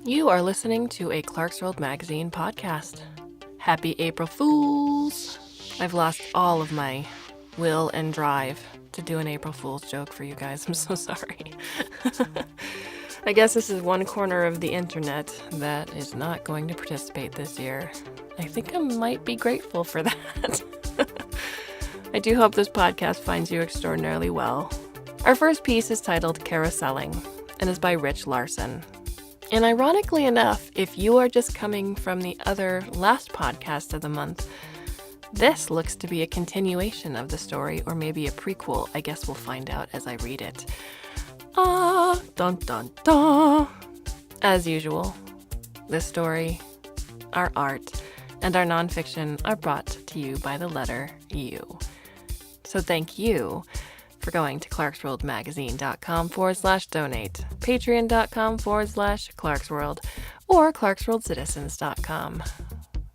You are listening to a Clarkesworld Magazine podcast. Happy April Fools! I've lost all of my will and drive to do an April Fool's joke for you guys. I'm so sorry. I guess this is one corner of the internet that is not going to participate this year. I think I might be grateful for that. I do hope this podcast finds you extraordinarily well. Our first piece is titled Carouseling and is by Rich Larson. And ironically enough, if you are just coming from the other last podcast of the month, this looks to be a continuation of the story, or maybe a prequel. I guess we'll find out as I read it. Dun dun dun. As usual, this story, our art, and our nonfiction are brought to you by the letter U. So thank you for going to clarkesworldmagazine.com/donate, patreon.com/Clarkesworld, or clarkesworldcitizens.com.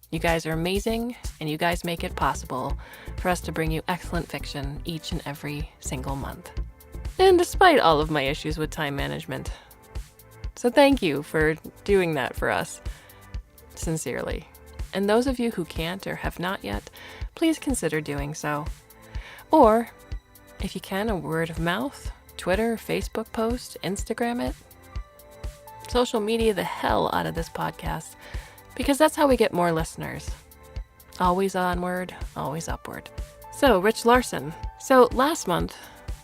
You guys are amazing, and you guys make it possible for us to bring you excellent fiction each and every single month. And despite all of my issues with time management. So thank you for doing that for us. Sincerely. And those of you who can't or have not yet, please consider doing so. Or, if you can, a word of mouth, Twitter, Facebook post, Instagram it. Social media the hell out of this podcast, because that's how we get more listeners. Always onward, always upward. So, Rich Larson. So, last month,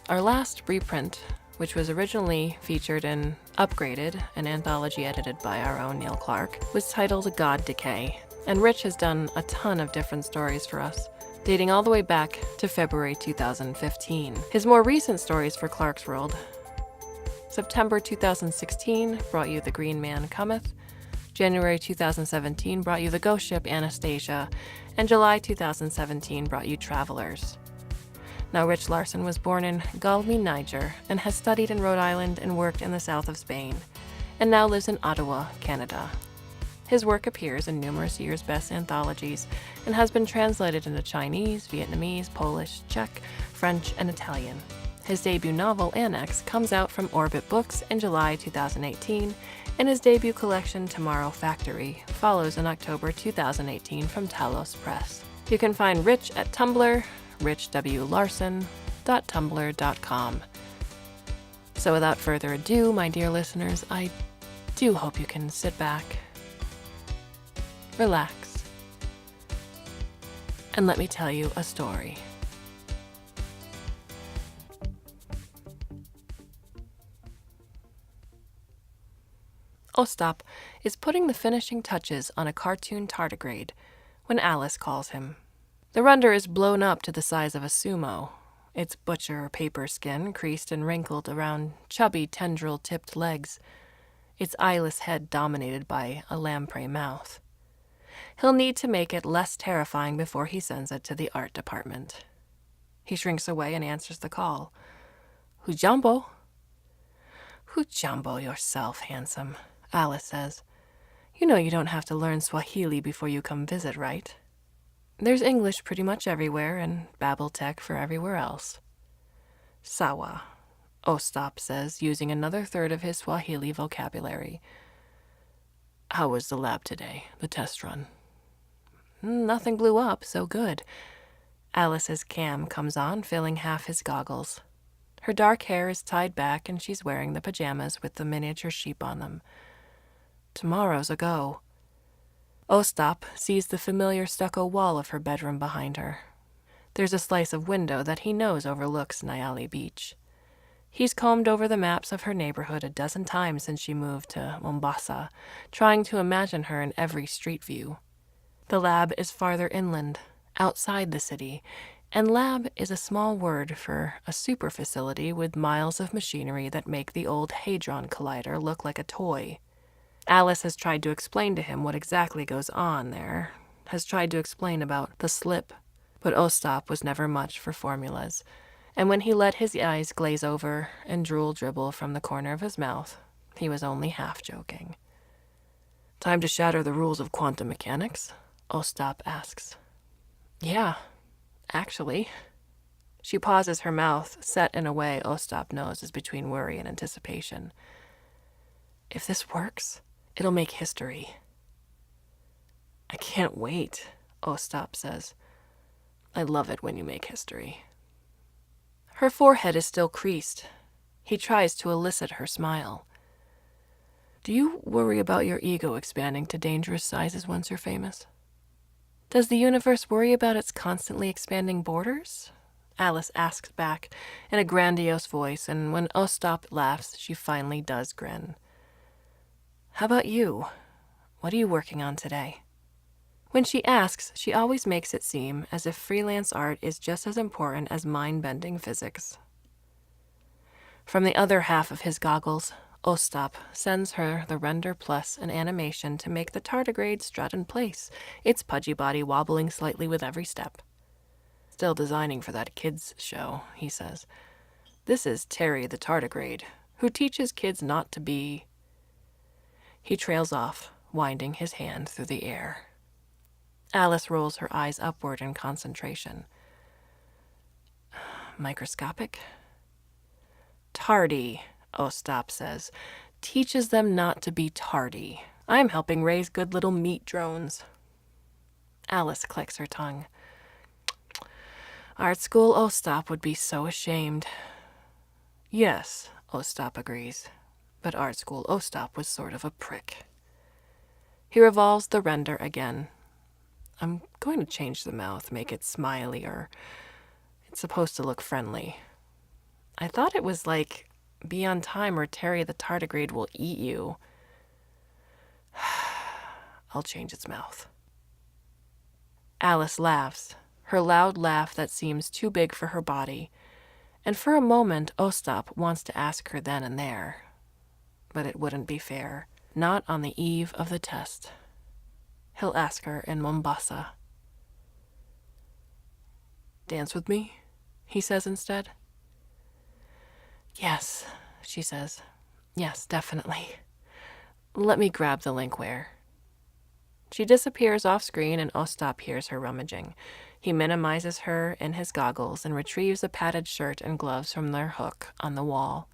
our last reprint, which was originally featured in Upgraded, an anthology edited by our own Neil Clark, was titled God Decay. And Rich has done a ton of different stories for us, dating all the way back to February 2015. His more recent stories for Clarkesworld: September 2016 brought you The Green Man Cometh, January 2017 brought you The Ghost Ship Anastasia, and July 2017 brought you Travelers. Now, Rich Larson was born in Galway, Niger, and has studied in Rhode Island and worked in the south of Spain, and now lives in Ottawa, Canada. His work appears in numerous years' best anthologies and has been translated into Chinese, Vietnamese, Polish, Czech, French, and Italian. His debut novel, Annex, comes out from Orbit Books in July 2018, and his debut collection, Tomorrow Factory, follows in October 2018 from Talos Press. You can find Rich at Tumblr, richwlarson.tumblr.com. So without further ado, my dear listeners, I do hope you can sit back, relax, and let me tell you a story. Ostap is putting the finishing touches on a cartoon tardigrade when Alice calls him. The render is blown up to the size of a sumo, its butcher paper skin creased and wrinkled around chubby tendril-tipped legs, its eyeless head dominated by a lamprey mouth. He'll need to make it less terrifying before he sends it to the art department. He shrinks away and answers the call. Hujambo? Hujambo yourself, handsome, Alice says. You know you don't have to learn Swahili before you come visit, right? There's English pretty much everywhere and Babbeltech for everywhere else. Sawa, Ostap says, using another third of his Swahili vocabulary. How was the lab today, the test run? Nothing blew up, so good. Alice's cam comes on, filling half his goggles. Her dark hair is tied back and she's wearing the pajamas with the miniature sheep on them. Tomorrow's a go. Ostap sees the familiar stucco wall of her bedroom behind her. There's a slice of window that he knows overlooks Nyali Beach. He's combed over the maps of her neighborhood a dozen times since she moved to Mombasa, trying to imagine her in every street view. The lab is farther inland, outside the city, and lab is a small word for a super facility with miles of machinery that make the old Hadron Collider look like a toy. Alice has tried to explain to him what exactly goes on there, has tried to explain about the slip, but Ostap was never much for formulas, and when he let his eyes glaze over and drool dribble from the corner of his mouth, he was only half joking. Time to shatter the rules of quantum mechanics? Ostap asks. Yeah, actually. She pauses, her mouth set in a way Ostap knows is between worry and anticipation. If this works, It'll make history. I can't wait, Ostap says. I love it when you make history. Her forehead is still creased. He tries to elicit her smile. Do you worry about your ego expanding to dangerous sizes once you're famous? Does the universe worry about its constantly expanding borders? Alice asks back in a grandiose voice, and when Ostap laughs, she finally does grin. How about you? What are you working on today? When she asks, she always makes it seem as if freelance art is just as important as mind-bending physics. From the other half of his goggles, Ostap sends her the Render Plus an animation to make the tardigrade strut in place, its pudgy body wobbling slightly with every step. Still designing for that kids' show, he says. This is Terry the tardigrade, who teaches kids not to be... He trails off, winding his hand through the air. Alice rolls her eyes upward in concentration. Microscopic? Tardy, Ostap says. Teaches them not to be tardy. I'm helping raise good little meat drones. Alice clicks her tongue. Art school Ostap would be so ashamed. Yes, Ostap agrees. But art school Ostap was sort of a prick. He revolves the render again. I'm going to change the mouth, make it smilier. It's supposed to look friendly. I thought it was like, be on time or Terry the tardigrade will eat you. I'll change its mouth. Alice laughs, her loud laugh that seems too big for her body, and for a moment Ostap wants to ask her then and there. But it wouldn't be fair, not on the eve of the test. He'll ask her in Mombasa. Dance with me? He says instead. Yes, she says. Yes, definitely. Let me grab the linkware. She disappears off screen and Ostap hears her rummaging. He minimizes her in his goggles and retrieves a padded shirt and gloves from their hook on the wall.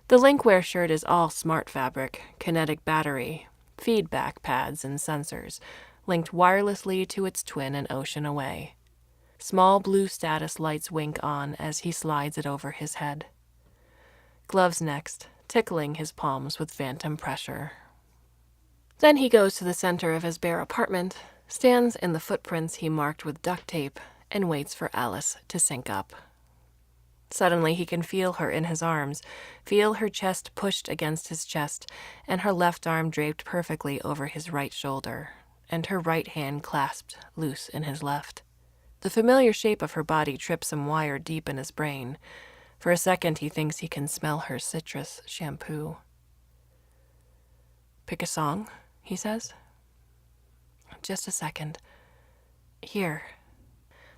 The linkware shirt is all smart fabric, kinetic battery, feedback pads and sensors, linked wirelessly to its twin an ocean away. Small blue status lights wink on as he slides it over his head. Gloves next, tickling his palms with phantom pressure. Then he goes to the center of his bare apartment, stands in the footprints he marked with duct tape, and waits for Alice to sync up. Suddenly he can feel her in his arms, feel her chest pushed against his chest, and her left arm draped perfectly over his right shoulder, and her right hand clasped loose in his left. The familiar shape of her body trips him wire deep in his brain. For a second he thinks he can smell her citrus shampoo. Pick a song, he says. Just a second. Here.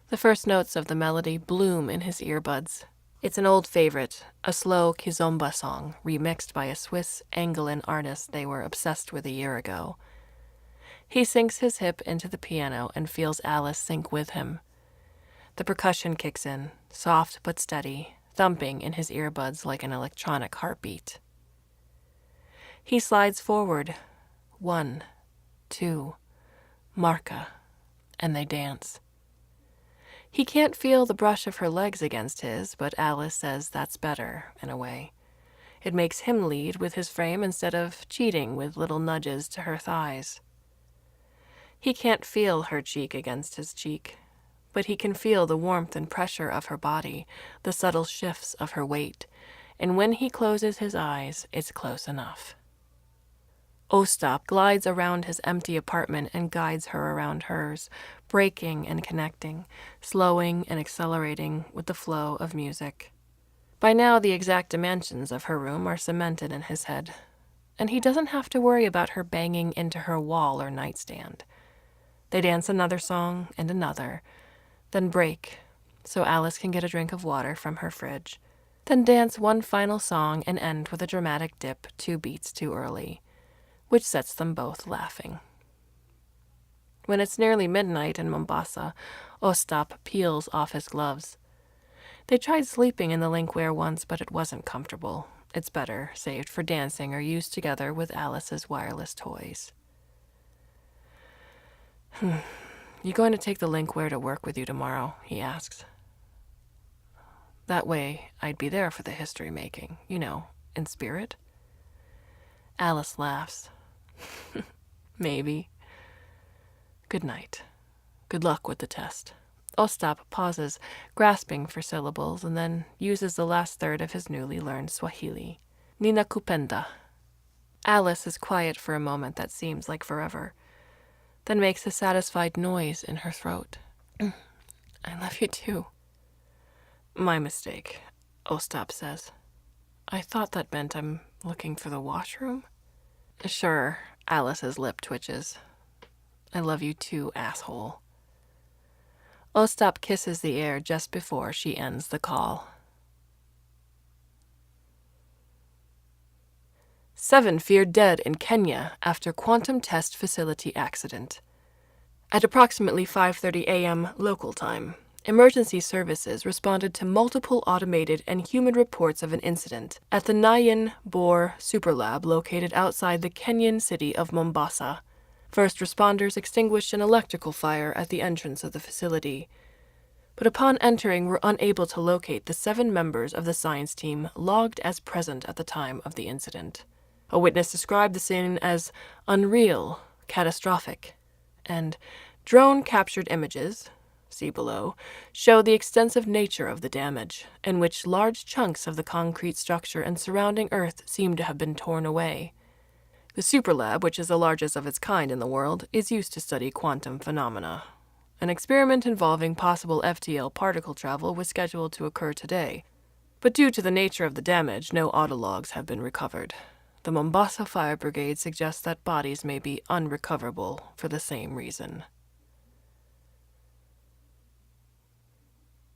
The first notes of the melody bloom in his earbuds. It's an old favorite, a slow kizomba song remixed by a Swiss Angolan artist they were obsessed with a year ago. He sinks his hip into the piano and feels Alice sink with him. The percussion kicks in, soft but steady, thumping in his earbuds like an electronic heartbeat. He slides forward. 1, 2, marca, and they dance. He can't feel the brush of her legs against his, but Alice says that's better, in a way. It makes him lead with his frame instead of cheating with little nudges to her thighs. He can't feel her cheek against his cheek, but he can feel the warmth and pressure of her body, the subtle shifts of her weight, and when he closes his eyes, it's close enough. Ostap glides around his empty apartment and guides her around hers, breaking and connecting, slowing and accelerating with the flow of music. By now, the exact dimensions of her room are cemented in his head, and he doesn't have to worry about her banging into her wall or nightstand. They dance another song and another, then break, so Alice can get a drink of water from her fridge, then dance one final song and end with a dramatic dip 2 beats too early, which sets them both laughing. When it's nearly midnight in Mombasa, Ostap peels off his gloves. They tried sleeping in the linkware once, but it wasn't comfortable, It's better saved for dancing or used together with Alice's wireless toys. You going to take the Linkware to work with you tomorrow? He asks. That way, I'd be there for the history making, in spirit. Alice laughs. Maybe. Good night. Good luck with the test. Ostap pauses, grasping for syllables, and then uses the last third of his newly learned Swahili. Ninakupenda. Alice is quiet for a moment that seems like forever, then makes a satisfied noise in her throat. I love you too. My mistake, Ostap says. I thought that meant I'm looking for the washroom. Sure, Alice's lip twitches. I love you too, asshole. Ostap kisses the air just before she ends the call. 7 feared dead in Kenya after quantum test facility accident. At approximately 5:30 a.m. local time, emergency services responded to multiple automated and human reports of an incident at the Nyan Bor Superlab located outside the Kenyan city of Mombasa. First responders extinguished an electrical fire at the entrance of the facility, but upon entering were unable to locate the 7 members of the science team logged as present at the time of the incident. A witness described the scene as unreal, catastrophic, and drone-captured images, see below, show the extensive nature of the damage, in which large chunks of the concrete structure and surrounding earth seem to have been torn away. The Superlab, which is the largest of its kind in the world, is used to study quantum phenomena. An experiment involving possible FTL particle travel was scheduled to occur today, but due to the nature of the damage, no autologs have been recovered. The Mombasa Fire Brigade suggests that bodies may be unrecoverable for the same reason.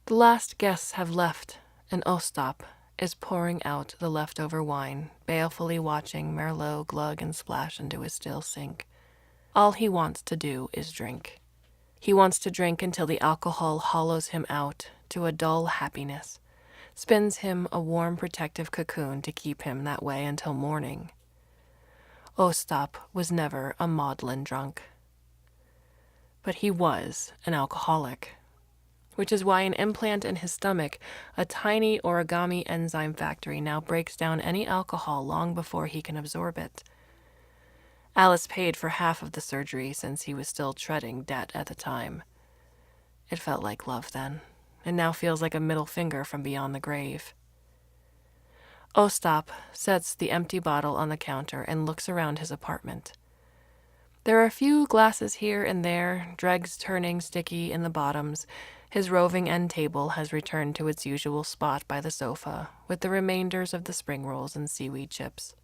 The last guests have left, and Ostap is pouring out the leftover wine, balefully watching Merlot glug and splash into his still sink. All he wants to do is drink. He wants to drink until the alcohol hollows him out to a dull happiness, spins him a warm protective cocoon to keep him that way until morning. Ostap was never a maudlin drunk. But he was an alcoholic, which is why an implant in his stomach, a tiny origami enzyme factory, now breaks down any alcohol long before he can absorb it. Alice paid for half of the surgery since he was still treading debt at the time. It felt like love then, and now feels like a middle finger from beyond the grave. Ostap sets the empty bottle on the counter and looks around his apartment. There are a few glasses here and there, dregs turning sticky in the bottoms. His roving end table has returned to its usual spot by the sofa, with the remainders of the spring rolls and seaweed chips.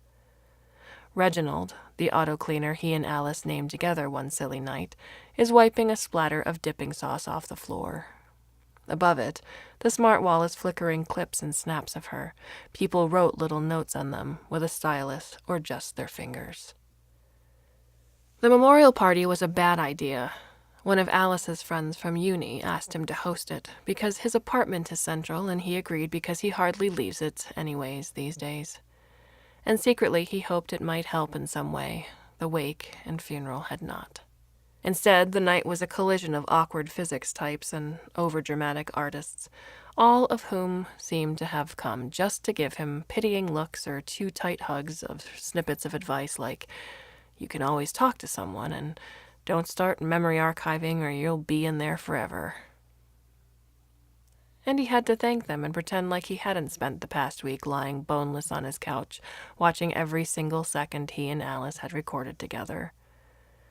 Reginald, the auto cleaner he and Alice named together one silly night, is wiping a splatter of dipping sauce off the floor. Above it, the smart wall is flickering clips and snaps of her. People wrote little notes on them with a stylus or just their fingers. The memorial party was a bad idea. One of Alice's friends from uni asked him to host it because his apartment is central, and he agreed because he hardly leaves it anyways these days. And secretly he hoped it might help in some way. The wake and funeral had not. Instead, the night was a collision of awkward physics types and overdramatic artists, all of whom seemed to have come just to give him pitying looks or too tight hugs of snippets of advice like, "You can always talk to someone," and "Don't start memory archiving or you'll be in there forever." And he had to thank them and pretend like he hadn't spent the past week lying boneless on his couch, watching every single second he and Alice had recorded together.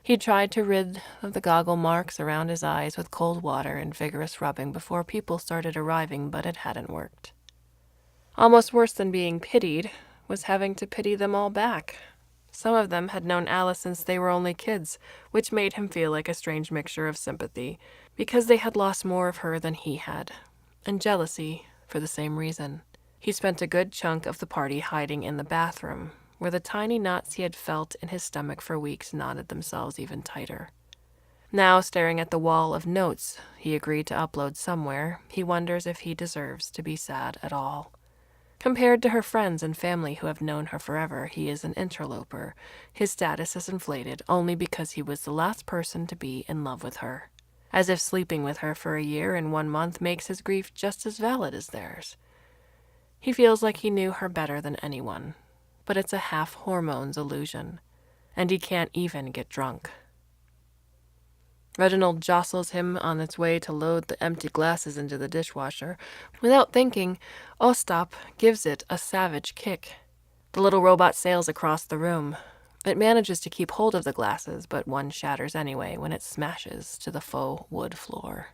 He tried to rid of the goggle marks around his eyes with cold water and vigorous rubbing before people started arriving, but it hadn't worked. Almost worse than being pitied was having to pity them all back. Some of them had known Alice since they were only kids, which made him feel like a strange mixture of sympathy, because they had lost more of her than he had, and jealousy for the same reason. He spent a good chunk of the party hiding in the bathroom, where the tiny knots he had felt in his stomach for weeks knotted themselves even tighter. Now, staring at the wall of notes he agreed to upload somewhere, he wonders if he deserves to be sad at all. Compared to her friends and family who have known her forever, he is an interloper. His status is inflated only because he was the last person to be in love with her. As if sleeping with her for a year and 1 month makes his grief just as valid as theirs. He feels like he knew her better than anyone, but it's a half-hormones illusion, and he can't even get drunk. Reginald jostles him on its way to load the empty glasses into the dishwasher. Without thinking, Ostap gives it a savage kick. The little robot sails across the room. It manages to keep hold of the glasses, but one shatters anyway when it smashes to the faux wood floor.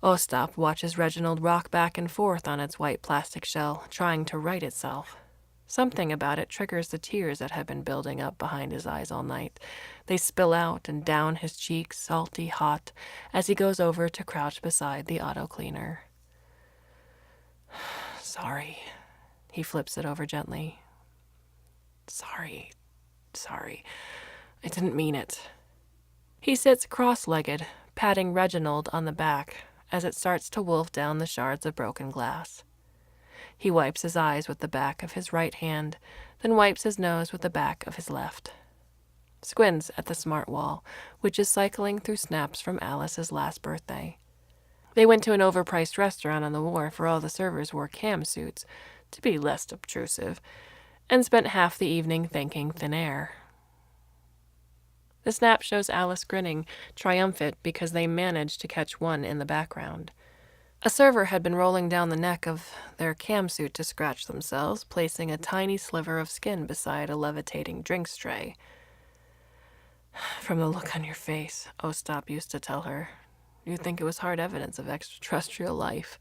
Ostap watches Reginald rock back and forth on its white plastic shell, trying to right itself. Something about it triggers the tears that have been building up behind his eyes all night. They spill out and down his cheeks, salty hot, as he goes over to crouch beside the auto cleaner. Sorry. He flips it over gently. Sorry. I didn't mean it. He sits cross-legged, patting Reginald on the back as it starts to wolf down the shards of broken glass. He wipes his eyes with the back of his right hand, then wipes his nose with the back of his left. Squints at the smart wall, which is cycling through snaps from Alice's last birthday. They went to an overpriced restaurant on the wharf where all the servers wore cam suits, to be less obtrusive, and spent half the evening thanking thin air. The snap shows Alice grinning, triumphant because they managed to catch one in the background. A server had been rolling down the neck of their cam suit to scratch themselves, placing a tiny sliver of skin beside a levitating drinks tray. From the look on your face, Ostap used to tell her, you'd think it was hard evidence of extraterrestrial life.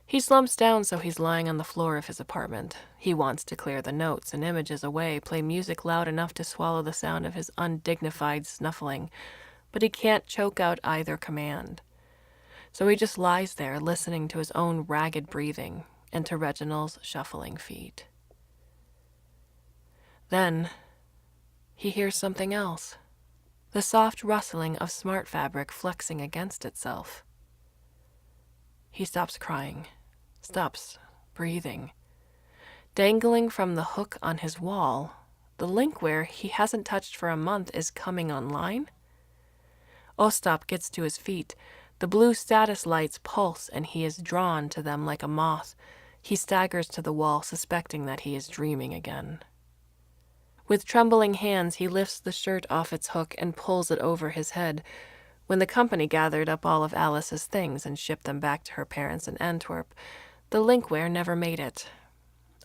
He slumps down so he's lying on the floor of his apartment. He wants to clear the notes and images away, play music loud enough to swallow the sound of his undignified snuffling, but he can't choke out either command. So he just lies there listening to his own ragged breathing and to Reginald's shuffling feet. Then he hears something else, the soft rustling of smart fabric flexing against itself. He stops crying, stops breathing. Dangling from the hook on his wall, the linkware he hasn't touched for a month is coming online. Ostap gets to his feet. The blue status lights pulse, and he is drawn to them like a moth. He staggers to the wall, suspecting that he is dreaming again. With trembling hands, he lifts the shirt off its hook and pulls it over his head. When the company gathered up all of Alice's things and shipped them back to her parents in Antwerp, the linkware never made it.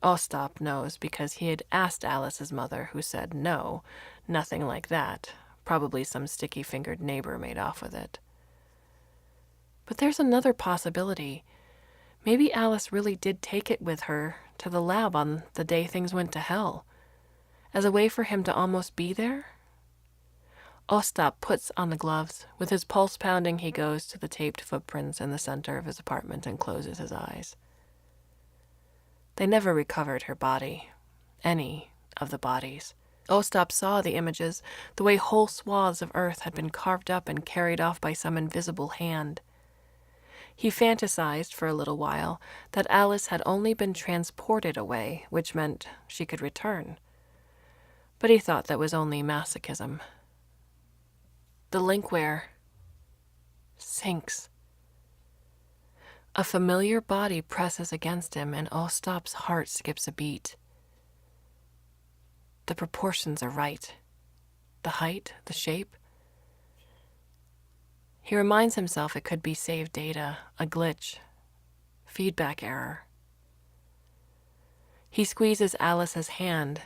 Ostap knows because he had asked Alice's mother, who said no, nothing like that. Probably some sticky-fingered neighbor made off with it. But there's another possibility. Maybe Alice really did take it with her to the lab on the day things went to hell, as a way for him to almost be there. Ostap puts on the gloves. With his pulse pounding, he goes to the taped footprints in the center of his apartment and closes his eyes. They never recovered her body, any of the bodies. Ostap saw the images, the way whole swaths of earth had been carved up and carried off by some invisible hand. He fantasized for a little while that Alice had only been transported away, which meant she could return. But he thought that was only masochism. The linkware sinks. A familiar body presses against him, and Ostap's heart skips a beat. The proportions are right. The height, the shape. He reminds himself it could be saved data, a glitch, feedback error. He squeezes Alice's hand,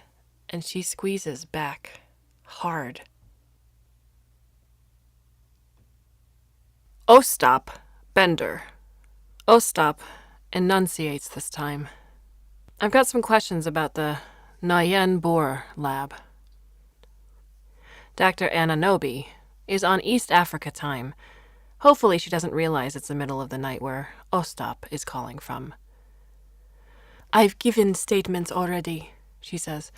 and she squeezes back, hard. Ostap, Bender. Ostap enunciates this time. I've got some questions about the Nguyen Boer lab. Dr. Ananobi is on East Africa time. Hopefully she doesn't realize it's the middle of the night where Ostap is calling from. I've given statements already, she says.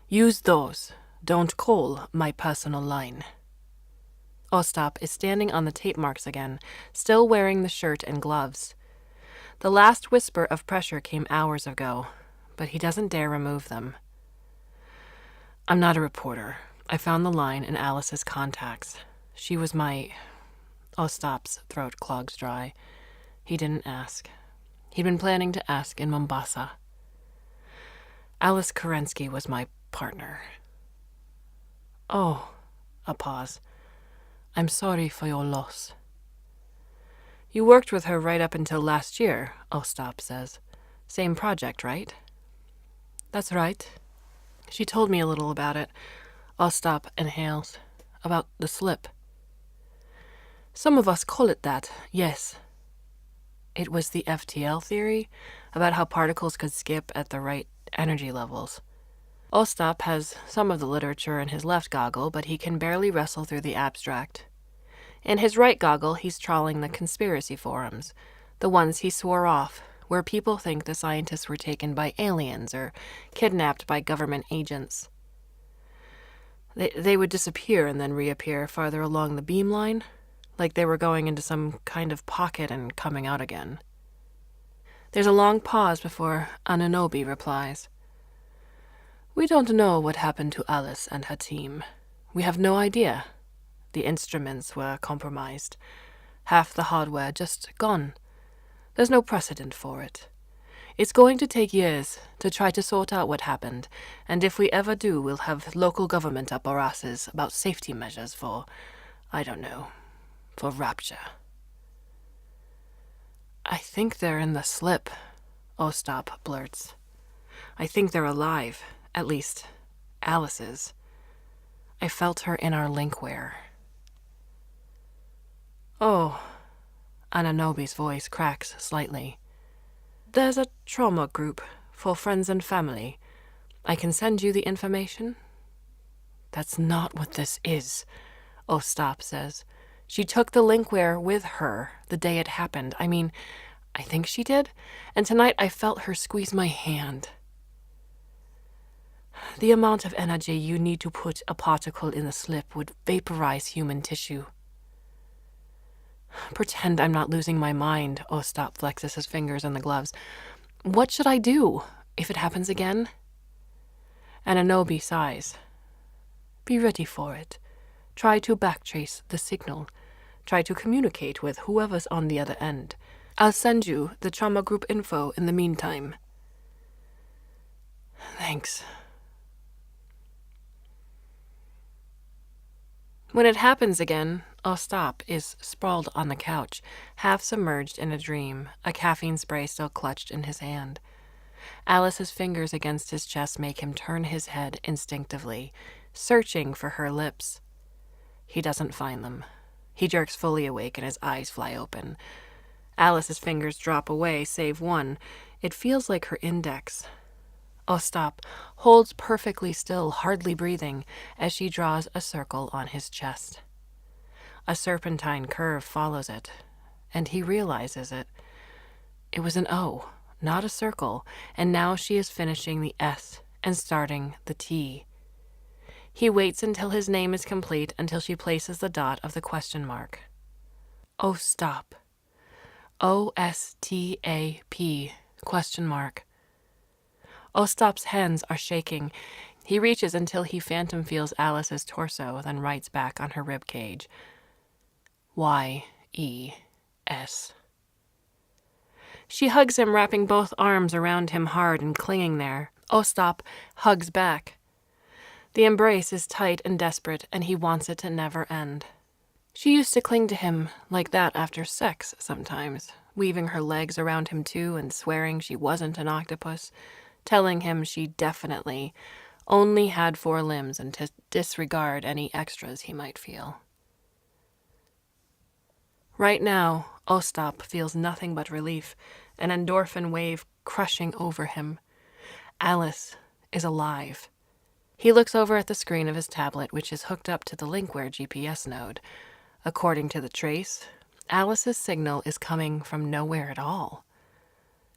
Use those. Don't call my personal line. Ostap is standing on the tape marks again, still wearing the shirt and gloves. The last whisper of pressure came hours ago, but he doesn't dare remove them. I'm not a reporter. I found the line in Alice's contacts. She was my... Ostap's throat clogs dry. He didn't ask. He'd been planning to ask in Mombasa. Alice Kerensky was my partner. Oh, a pause. I'm sorry for your loss. You worked with her right up until last year, Ostap says. Same project, right? That's right. She told me a little about it. Ostap inhales. About the slip. Some of us call it that, yes. It was the FTL theory about how particles could skip at the right energy levels. Ostap has some of the literature in his left goggle, but he can barely wrestle through the abstract. In his right goggle, he's trawling the conspiracy forums, the ones he swore off, where people think the scientists were taken by aliens or kidnapped by government agents. They would disappear and then reappear farther along the beamline, like they were going into some kind of pocket and coming out again. There's a long pause before Ananobi replies. We don't know what happened to Alice and her team. We have no idea. The instruments were compromised. Half the hardware just gone. There's no precedent for it. It's going to take years to try to sort out what happened, and if we ever do, we'll have local government up our asses about safety measures for, I don't know, for rapture. I think they're in the slip, Ostap blurts. I think they're alive, at least Alice is. I felt her in our linkware. Oh, Ananobi's voice cracks slightly. There's a trauma group for friends and family. I can send you the information. That's not what this is, Ostap says. She took the linkware with her the day it happened. I mean, I think she did. And tonight I felt her squeeze my hand. The amount of energy you need to put a particle in the slip would vaporize human tissue. Pretend I'm not losing my mind, Ostap flexes his fingers in the gloves. What should I do if it happens again? Ananobi sighs. Be ready for it. Try to backtrace the signal. Try to communicate with whoever's on the other end. I'll send you the trauma group info in the meantime. Thanks. When it happens again, Ostap is sprawled on the couch, half submerged in a dream, a caffeine spray still clutched in his hand. Alice's fingers against his chest make him turn his head instinctively, searching for her lips. He doesn't find them. He jerks fully awake and his eyes fly open. Alice's fingers drop away, save one. It feels like her index. Ostap holds perfectly still, hardly breathing, as she draws a circle on his chest. A serpentine curve follows it, and he realizes it. It was an O, not a circle, and now she is finishing the S and starting the T. He waits until his name is complete, until she places the dot of the question mark. Ostap. O-S-T-A-P, question mark. Ostap's hands are shaking. He reaches until he phantom feels Alice's torso, then writes back on her rib cage. Y-E-S. She hugs him, wrapping both arms around him hard and clinging there. Ostap hugs back. The embrace is tight and desperate, and he wants it to never end. She used to cling to him like that after sex sometimes, weaving her legs around him too and swearing she wasn't an octopus, telling him she definitely only had 4 limbs and to disregard any extras he might feel. Right now, Ostap feels nothing but relief, an endorphin wave crushing over him. Alice is alive. He looks over at the screen of his tablet, which is hooked up to the linkware GPS node. According to the trace, Alice's signal is coming from nowhere at all.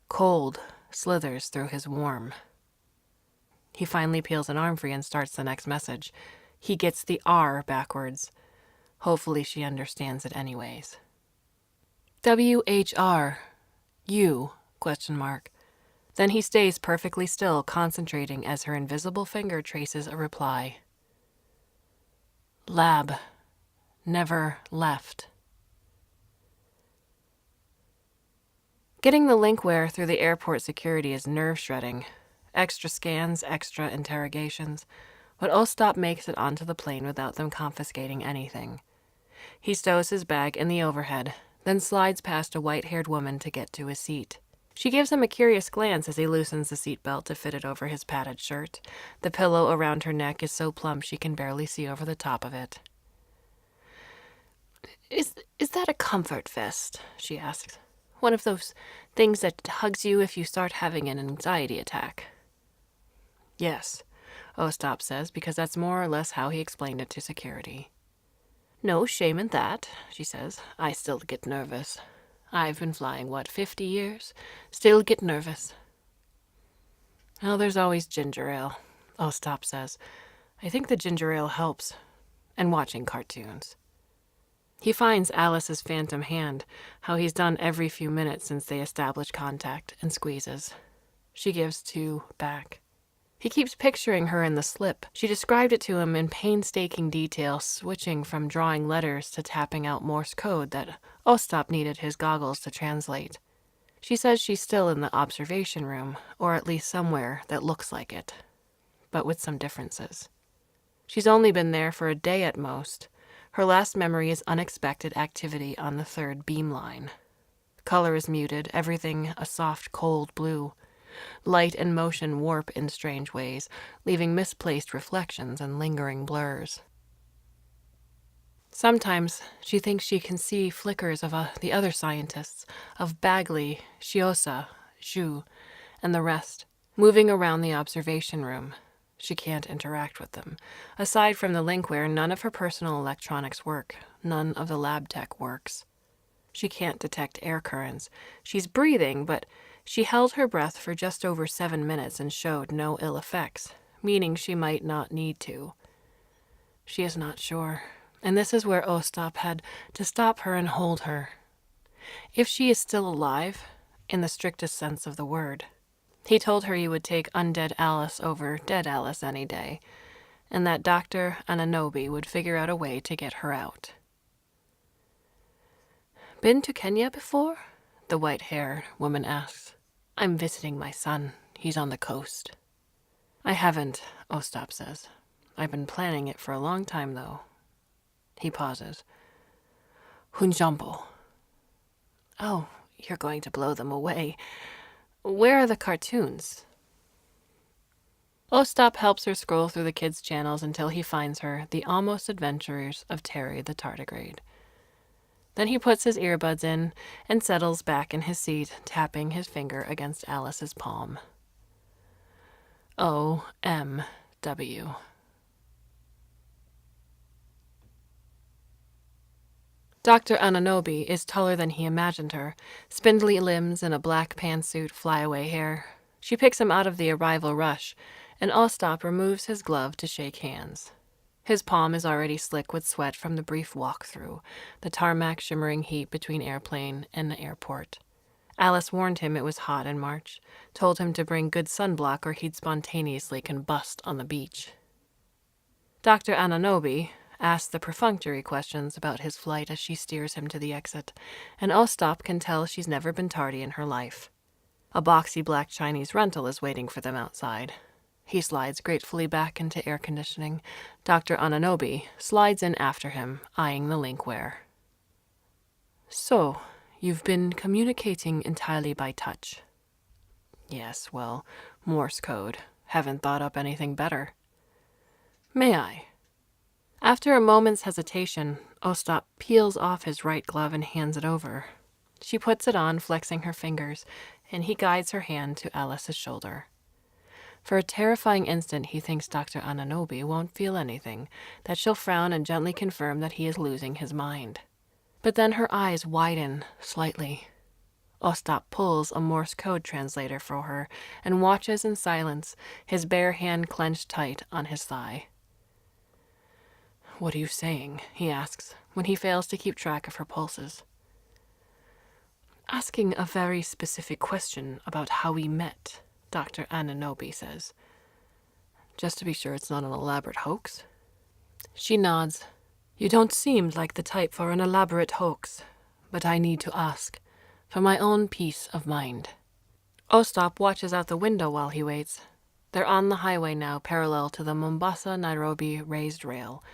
Cold slithers through his warm. He finally peels an arm free and starts the next message. He gets the R backwards. Hopefully she understands it anyways. WHR. You, ? Then he stays perfectly still, concentrating as her invisible finger traces a reply. Lab. Never left. Getting the linkware through the airport security is nerve-shredding. Extra scans, extra interrogations. But Ostap makes it onto the plane without them confiscating anything. He stows his bag in the overhead, then slides past a white-haired woman to get to his seat. She gives him a curious glance as he loosens the seatbelt to fit it over his padded shirt. The pillow around her neck is so plump she can barely see over the top of it. Is that a comfort vest? She asks. One of those things that hugs you if you start having an anxiety attack. Yes, Ostap says, because that's more or less how he explained it to security. No shame in that, she says. I still get nervous. I've been flying, 50 years? Still get nervous. Well, there's always ginger ale, Ostap says. I think the ginger ale helps. And watching cartoons. He finds Alice's phantom hand, how he's done every few minutes since they established contact, and squeezes. She gives 2 back. He keeps picturing her in the slip. She described it to him in painstaking detail, switching from drawing letters to tapping out Morse code that Ostap needed his goggles to translate. She says she's still in the observation room, or at least somewhere that looks like it, but with some differences. She's only been there for a day at most. Her last memory is unexpected activity on the 3rd beamline. Color is muted, everything a soft, cold blue. Light and motion warp in strange ways, leaving misplaced reflections and lingering blurs. Sometimes she thinks she can see flickers of the other scientists, of Bagley, Shiosa, Zhu, and the rest, moving around the observation room. She can't interact with them. Aside from the linkware, none of her personal electronics work. None of the lab tech works. She can't detect air currents. She's breathing, but she held her breath for just over 7 minutes and showed no ill effects, meaning she might not need to. She is not sure, and this is where Ostap had to stop her and hold her. If she is still alive, in the strictest sense of the word. He told her he would take undead Alice over dead Alice any day, and that Dr. Ananobi would figure out a way to get her out. Been to Kenya before? The white-haired woman asks. I'm visiting my son. He's on the coast. I haven't, Ostap says. I've been planning it for a long time, though. He pauses. Hunjambo. Oh, you're going to blow them away. Where are the cartoons? Ostap helps her scroll through the kids' channels until he finds her, The Almost Adventures of Terry the Tardigrade. Then he puts his earbuds in and settles back in his seat, tapping his finger against Alice's palm. O-M-W. Dr. Ananobi is taller than he imagined her, spindly limbs and a black pantsuit, flyaway hair. She picks him out of the arrival rush, and Ostap removes his glove to shake hands. His palm is already slick with sweat from the brief walk-through, the tarmac shimmering heat between airplane and the airport. Alice warned him it was hot in March, told him to bring good sunblock or he'd spontaneously combust on the beach. Dr. Ananobi asks the perfunctory questions about his flight as she steers him to the exit, and Ostap can tell she's never been tardy in her life. A boxy black Chinese rental is waiting for them outside. He slides gratefully back into air conditioning. Dr. Ananobi slides in after him, eyeing the linkware. So, you've been communicating entirely by touch? Yes, well, Morse code. Haven't thought up anything better. May I? After a moment's hesitation, Ostap peels off his right glove and hands it over. She puts it on, flexing her fingers, and he guides her hand to Alice's shoulder. For a terrifying instant, he thinks Dr. Ananobi won't feel anything, that she'll frown and gently confirm that he is losing his mind. But then her eyes widen slightly. Ostap pulls a Morse code translator for her and watches in silence, his bare hand clenched tight on his thigh. What are you saying? He asks, when he fails to keep track of her pulses. Asking a very specific question about how we met, Dr. Ananobi says. Just to be sure it's not an elaborate hoax. She nods. You don't seem like the type for an elaborate hoax, but I need to ask, for my own peace of mind. Ostap watches out the window while he waits. They're on the highway now, parallel to the Mombasa-Nairobi raised rail,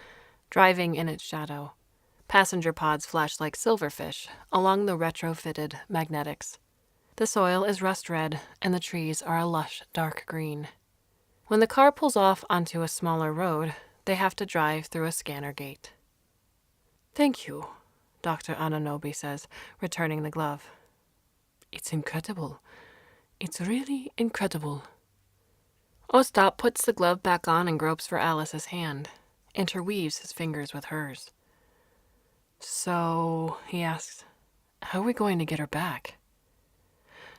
driving in its shadow. Passenger pods flash like silverfish along the retrofitted magnetics. The soil is rust red, and the trees are a lush dark green. When the car pulls off onto a smaller road, they have to drive through a scanner gate. Thank you, Dr. Ananobi says, returning the glove. It's incredible. It's really incredible. Ostap puts the glove back on and gropes for Alice's hand, interweaves his fingers with hers. So, he asks, how are we going to get her back?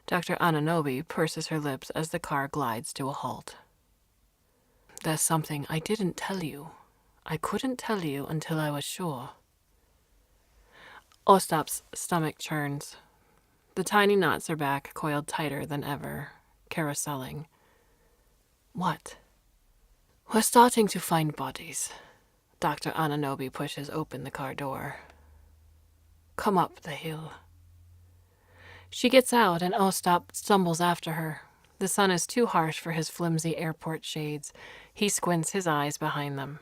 Dr. Ananobi purses her lips as the car glides to a halt. There's something I didn't tell you. I couldn't tell you until I was sure. Ostap's stomach churns. The tiny knots are back, coiled tighter than ever, carouseling. What? We're starting to find bodies. Dr. Ananobi pushes open the car door. Come up the hill. She gets out and Ostap stumbles after her. The sun is too harsh for his flimsy airport shades. He squints his eyes behind them.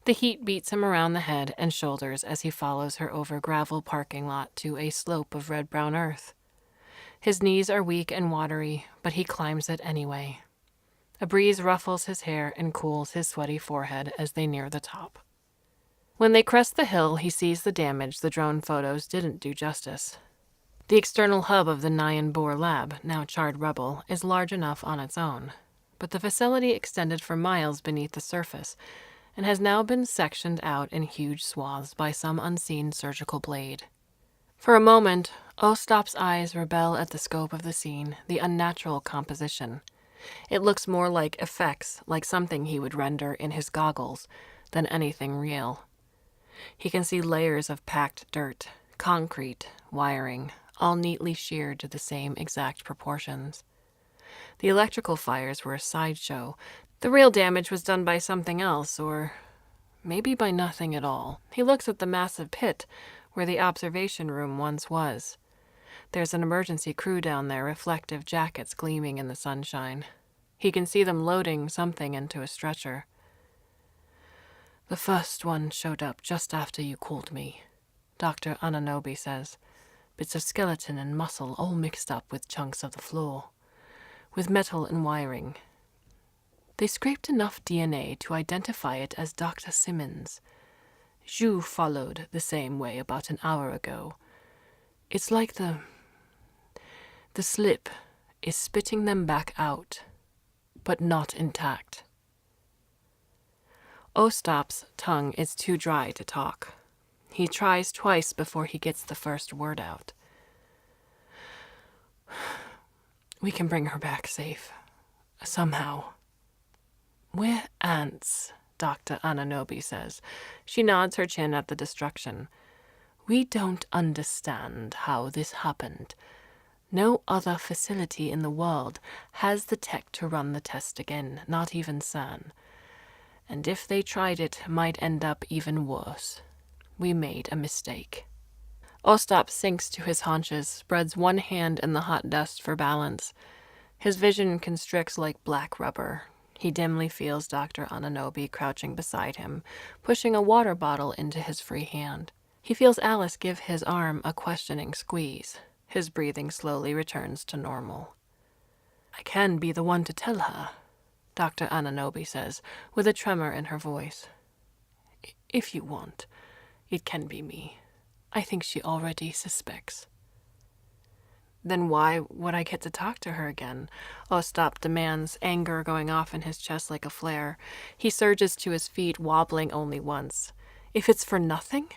The heat beats him around the head and shoulders as he follows her over gravel parking lot to a slope of red-brown earth. His knees are weak and watery, but he climbs it anyway. A breeze ruffles his hair and cools his sweaty forehead as they near the top. When they crest the hill, he sees the damage the drone photos didn't do justice. The external hub of the Nyan Bor lab, now charred rubble, is large enough on its own, but the facility extended for miles beneath the surface and has now been sectioned out in huge swaths by some unseen surgical blade. For a moment, Ostap's eyes rebel at the scope of the scene, the unnatural composition. It looks more like effects, like something he would render in his goggles, than anything real. He can see layers of packed dirt, concrete, wiring, all neatly sheared to the same exact proportions. The electrical fires were a sideshow. The real damage was done by something else, or maybe by nothing at all. He looks at the massive pit where the observation room once was. There's an emergency crew down there, reflective jackets gleaming in the sunshine. He can see them loading something into a stretcher. The first one showed up just after you called me, Dr. Ananobi says. Bits of skeleton and muscle all mixed up with chunks of the floor, with metal and wiring. They scraped enough DNA to identify it as Dr. Simmons. Zhu followed the same way about an hour ago. It's like the slip is spitting them back out, but not intact. Ostap's tongue is too dry to talk. He tries twice before he gets the first word out. We can bring her back safe. Somehow. We're ants, Dr. Ananobi says. She nods her chin at the destruction. We don't understand how this happened. No other facility in the world has the tech to run the test again, not even CERN. And if they tried it might end up even worse. We made a mistake. Ostap sinks to his haunches, spreads one hand in the hot dust for balance. His vision constricts like black rubber. He dimly feels Dr. Ananobi crouching beside him, pushing a water bottle into his free hand. He feels Alice give his arm a questioning squeeze. His breathing slowly returns to normal. I can be the one to tell her, Dr. Ananobi says, with a tremor in her voice. If you want, it can be me. I think she already suspects. Then why would I get to talk to her again? Ostap demands, anger going off in his chest like a flare. He surges to his feet, wobbling only once. If it's for nothing?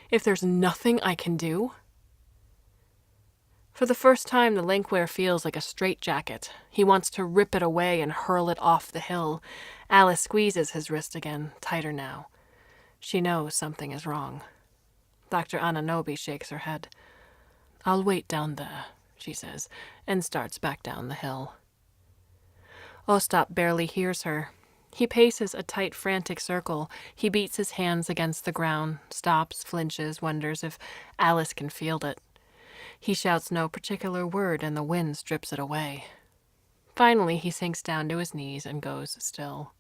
If there's nothing I can do? For the first time, the Linkware feels like a straitjacket. He wants to rip it away and hurl it off the hill. Alice squeezes his wrist again, tighter now. She knows something is wrong. Dr. Ananobi shakes her head. I'll wait down there, she says, and starts back down the hill. Ostap barely hears her. He paces a tight, frantic circle. He beats his hands against the ground, stops, flinches, wonders if Alice can feel it. He shouts no particular word, and the wind strips it away. Finally, he sinks down to his knees and goes still.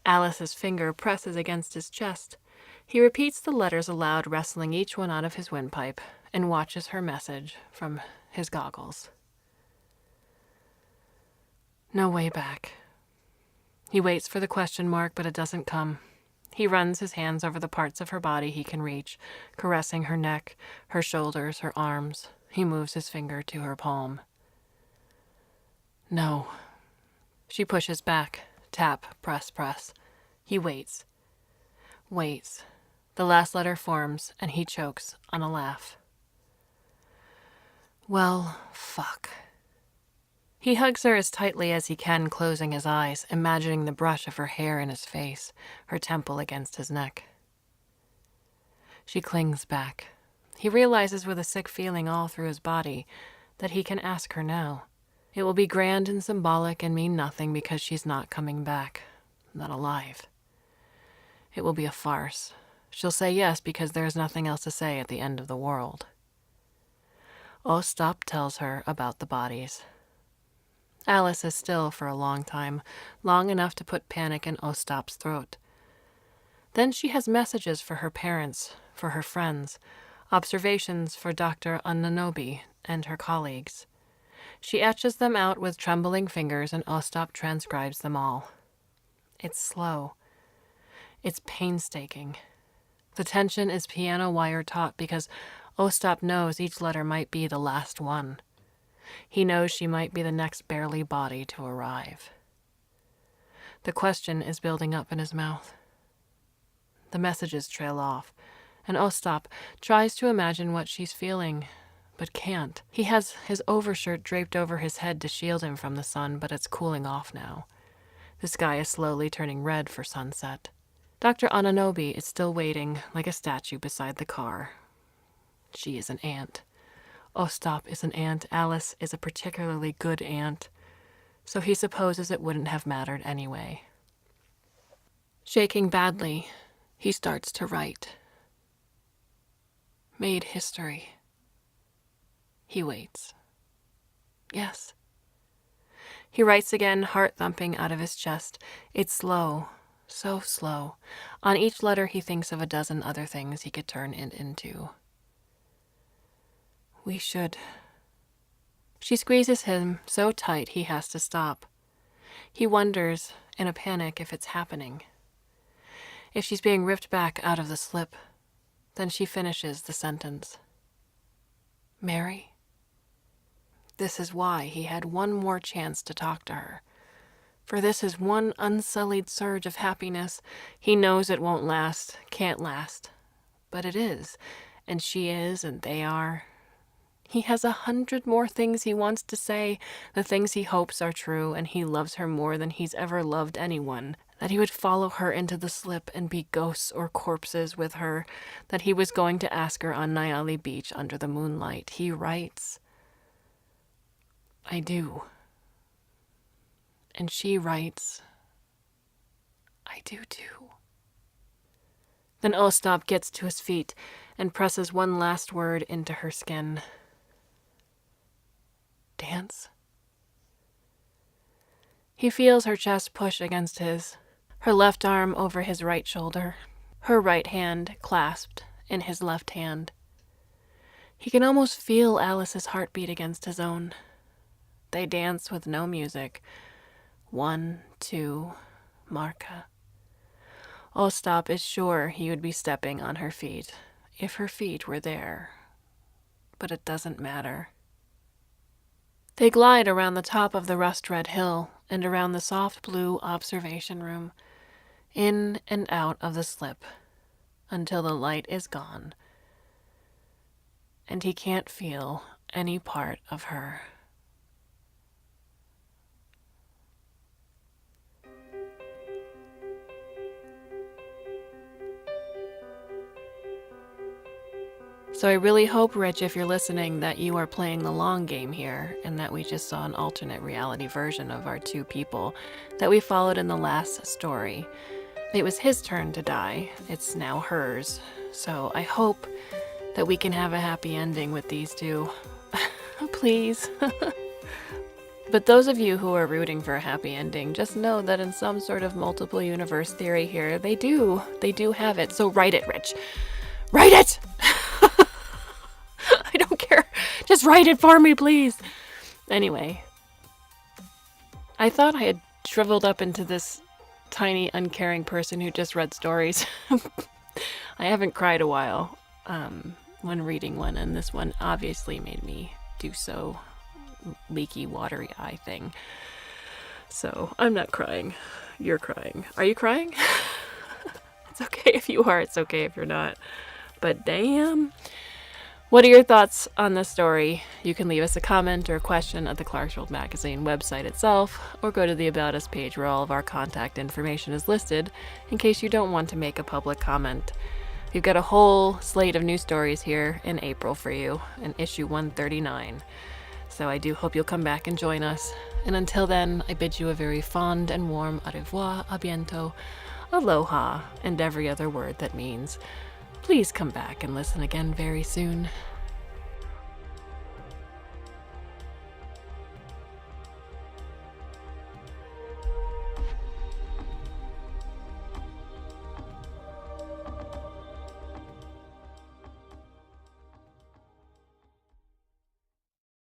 Alice's finger presses against his chest. He repeats the letters aloud, wrestling each one out of his windpipe, and watches her message from his goggles. No way back. He waits for the question mark, but it doesn't come. He runs his hands over the parts of her body he can reach, caressing her neck, her shoulders, her arms. He moves his finger to her palm. No. She pushes back. Tap, press, press. He waits. Waits. The last letter forms, and he chokes on a laugh. Well, fuck. He hugs her as tightly as he can, closing his eyes, imagining the brush of her hair in his face, her temple against his neck. She clings back. He realizes with a sick feeling all through his body that he can ask her now. It will be grand and symbolic and mean nothing because she's not coming back, not alive. It will be a farce. She'll say yes because there is nothing else to say at the end of the world. Ostap tells her about the bodies. Alice is still for a long time, long enough to put panic in Ostap's throat. Then she has messages for her parents, for her friends, observations for Dr. Ananobi and her colleagues. She etches them out with trembling fingers, and Ostap transcribes them all. It's slow. It's painstaking. The tension is piano wire taut because Ostap knows each letter might be the last one. He knows she might be the next barely body to arrive. The question is building up in his mouth. The messages trail off, and Ostap tries to imagine what she's feeling, but can't. He has his overshirt draped over his head to shield him from the sun, but it's cooling off now. The sky is slowly turning red for sunset. Dr. Ananobi is still waiting like a statue beside the car. She is an aunt. Ostap is an aunt. Alice is a particularly good aunt, so he supposes it wouldn't have mattered anyway. Shaking badly, he starts to write. Made history. He waits. Yes. He writes again, heart thumping out of his chest. It's slow, so slow. On each letter he thinks of a dozen other things he could turn it into. We should. She squeezes him so tight he has to stop. He wonders, in a panic, if it's happening. If she's being ripped back out of the slip. Then she finishes the sentence. Mary? This is why he had one more chance to talk to her. For this is one unsullied surge of happiness. He knows it won't last, can't last. But it is, and she is, and they are. He has 100 more things he wants to say, the things he hopes are true, and he loves her more than he's ever loved anyone, that he would follow her into the slip and be ghosts or corpses with her, that he was going to ask her on Nyali Beach under the moonlight. He writes, I do. And she writes, I do too. Then Ostap gets to his feet and presses one last word into her skin. Dance? He feels her chest push against his, her left arm over his right shoulder, her right hand clasped in his left hand. He can almost feel Alice's heartbeat against his own. They dance with no music. 1, 2, Marka. Ostap is sure he would be stepping on her feet, if her feet were there. But it doesn't matter. They glide around the top of the rust-red hill and around the soft blue observation room, in and out of the slip, until the light is gone, and he can't feel any part of her. So I really hope, Rich, if you're listening, that you are playing the long game here and that we just saw an alternate reality version of our two people that we followed in the last story. It was his turn to die. It's now hers. So I hope that we can have a happy ending with these two. Please. But those of you who are rooting for a happy ending, just know that in some sort of multiple universe theory here, they do have it. So write it, Rich. Write it! I don't care. Just write it for me, please. Anyway, I thought I had shriveled up into this tiny, uncaring person who just read stories. I haven't cried a while when reading one, and this one obviously made me do so. Leaky, watery eye thing. So I'm not crying. You're crying. Are you crying? It's okay if you are. It's okay if you're not. But damn. What are your thoughts on this story? You can leave us a comment or a question at the Clarkesworld Magazine website itself, or go to the About Us page where all of our contact information is listed, in case you don't want to make a public comment. We've got a whole slate of new stories here in April for you, in issue 139. So I do hope you'll come back and join us. And until then, I bid you a very fond and warm au revoir, a bientôt, aloha, and every other word that means please come back and listen again very soon.